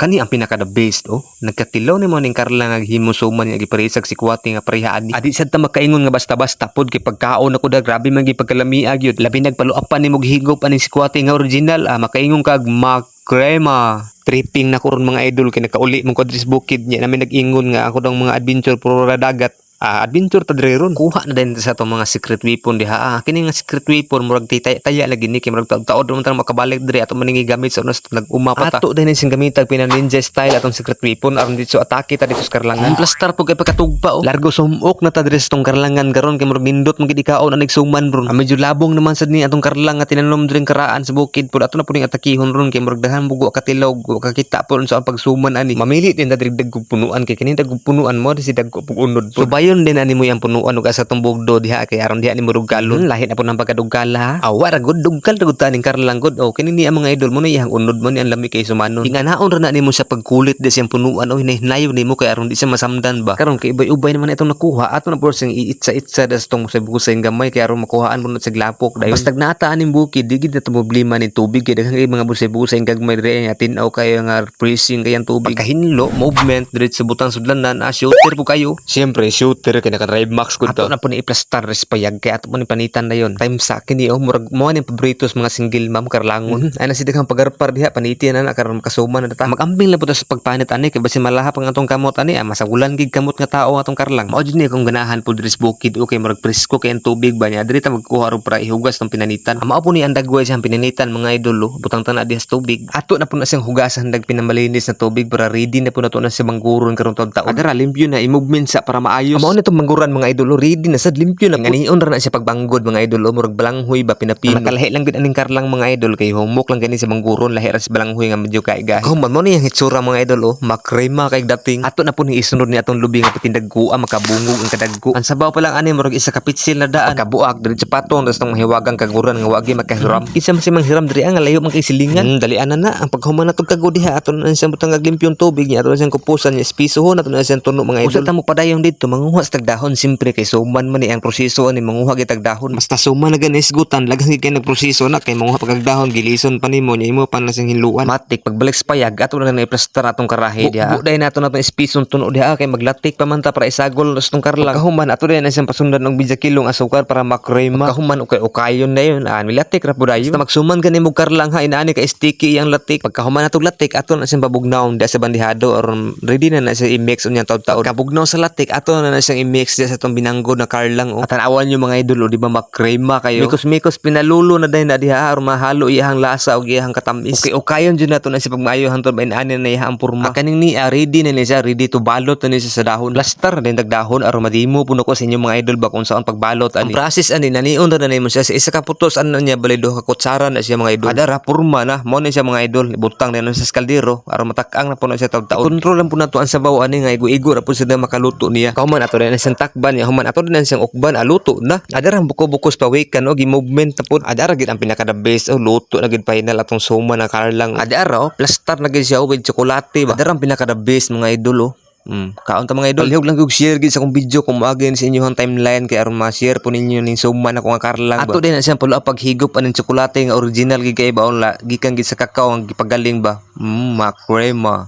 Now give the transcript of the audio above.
Kani ang pinaka the best nagkatilaw ni mo ning Carla nga himusuman nga giparisag si Kuwati nga pareha adi sad ta makaingon nga basta-basta pod kay pagkaon ako da grabe man gipagkalamiag yun labi nagpaluapan nimo gihigop ani si Kuwati nga original makaingon kag makrema tripping na ko ron mga idol kay nakauli mong Kodris Bukid nya namin nag-ingon nga ako dang mga adventure puro ra dagat adventure ta dire ron kuha na din sa itong mga secret weapon diha kini nga secret weapon murag taya lagi ni kay murag taud-taud man tang makabalik dire ato maningi gamit sa unos nag-uma pa ta ato din sing gamitag pina ninja style atong secret weapon aron dito atake ta dito sa Karlangan plastar po kay pagkatugpa largo sumok na ta dire sa tong Karlangan karon kay murag nindot man gid ikaon anig suman ron medyo labong naman sad ni atong Karlangan tinanom diring karaan sa bukid pud ato na pud ning atakihon ron kay murag daghan bugo katilog kakita po sa pagsuman ani mamili din ta dire dagkog punuan kay kini dagkog punuan mo si dagko pug unod so bayon din ani mo yang punuan ug asa tong bugdo diha kay aron diha ni mo dugalon lahi na po nang pagkadugala awa ra gud dugal ra gud taning Karlang gud kini ni ang mga idol mo ni iyang unod mo ni ang lami kay sumanon inganaon ra na nimo sa pagkulit di siyang punuan hinahinayon nimo kay aron di siya masamdan ba karon kay ubay-ubay naman itong nakuha ato na po sing iitsa-itsa das tong sa busay gamay kay aron makuhaan mo sa glapok dayon basta nata aning bukid di gid na problema ni tubig kay daghang mga busay-busay gagmay dire nga tinaw kayo nga freezing kay ang tubig pagkahinlo movement dire sa butang sudlanan shooter po kayo syempre shooter kay naka-drive max ko to. Ato na po ni i-plastar respayag kaya ato po ni panitan na yon. Time sa akin murag mo ni pabritos mga single ma'am Karlangon. Ay na si daghang pagarpar diha panitian na karon makasuman na ta. Magamping lang po ta sa pagpanit ani kay basi malaha pang atong kamot ani masagulan gid kamot nga tao atong Karlang. Mao jud ni kung ganahan po diri sa bukid okay murag presko kay ang tubig ba niya diri ta magkuha ro para ihugas tong pinanitan. Mao po ni ang dagway siyang pinanitan mga idol butang tana diha sa tubig. Ato na po na siyang hugasan dag pinamalinis na tubig para ready na po nato na sa mangguron karon taon. Adara limpyo na i-movement sa para maayos. Mao ni tong mangguran mga idol ready na sad limpyo na ganion ra na siya pagbanggod mga idol murag balanghoy ba pinapin nakalahi lang gid aning Karlang mga idol kay humok lang gani sa mangguron lahi ra sa balanghoy nga medyo kaiga human mo ni ang hitsura mga idol makrema kay dating ato na po ni isunod ni atong lubi nga pitindagkuan makabungog ang kadagko ang sabaw pa lang ani murag isa ka pitsil na daan kabuak diri sa patong tas tong mahiwagang kaguran nga wagi makahiram kinsa man si manghiram diri ang layo man kay silingan dali ana na ang paghuman natong kago diha ato na siyang butang limpyong tubig niya ato na siyang kupusan niya espisohon ato na siyang tuno mga idol usa ta mo padayon dito manguha sa tagdahon simpre kay suman man ni ang proseso ani manguha gitag dahon basta suman na ganis gutan lagang kay nagproseso na kay manguha pagag dahon gilison pa nimo nya imo pan sing hinluan matik pagbalik sa payag ato na i-plaster atong karahe diha buday nato natong espison tuno diha kay maglatik pa man ta para isagol sa tong Karlang kahuman ato din siyang pasundan og 20 kilong asukar para makrema kahuman okay ukayon na yun milatik ra pud ayo magsuman gani mo Karlang ha inaani ka sticky iyang latik pagkahuman atong latik ato na siyang babugnaw diha sa bandihado aron ready na siya i-mix unyang taud-taud kabugnaw sa latik ato na siyang i-mix diha sa tong binanggod na Karlang at tanawan nyo mga idol di ba makrema kayo mikos pinalulo na dahil na diha aron mahalo iyang lasa og iyang katamis okay ukayon jud nato na si pagmaayo hangtod ba inaani na iyang purma kaning ni ready na siya ready to balot na siya sa dahon plaster din dagdahon aron madimo puno ko sa inyo mga idol ba kung saan pagbalot ani process ani nanion ra na nimo siya sa isa ka putos ano niya balay do ka kutsara na siya mga idol adara purma na mo ni siya mga idol ibutang na sa kaldero aron matak-ang na puno siya taud-taud kontrol lang po nato ang sabaw ani nga igo-igo ra po sila makaluto niya kauman ato na siyang takban niya human ato na siyang ukban luto na adara buko-bukos pawikan og i-movement na pud adara gid ang pinaka the best luto na gid final atong suma na Karlang adara plaster na gid siya with chocolate ba adara ang pinaka the best mga idol kaon ta mga idol lihog lang kog share gid sa akong video kung maagin sa inyong timeline kay aron ma-share po ninyo ning suma na ko nga Karlang ba ato din na siyang pala paghigop aning tsokolate nga original gid kay baon la gikan gid sa kakao ang gipagaling ba makrema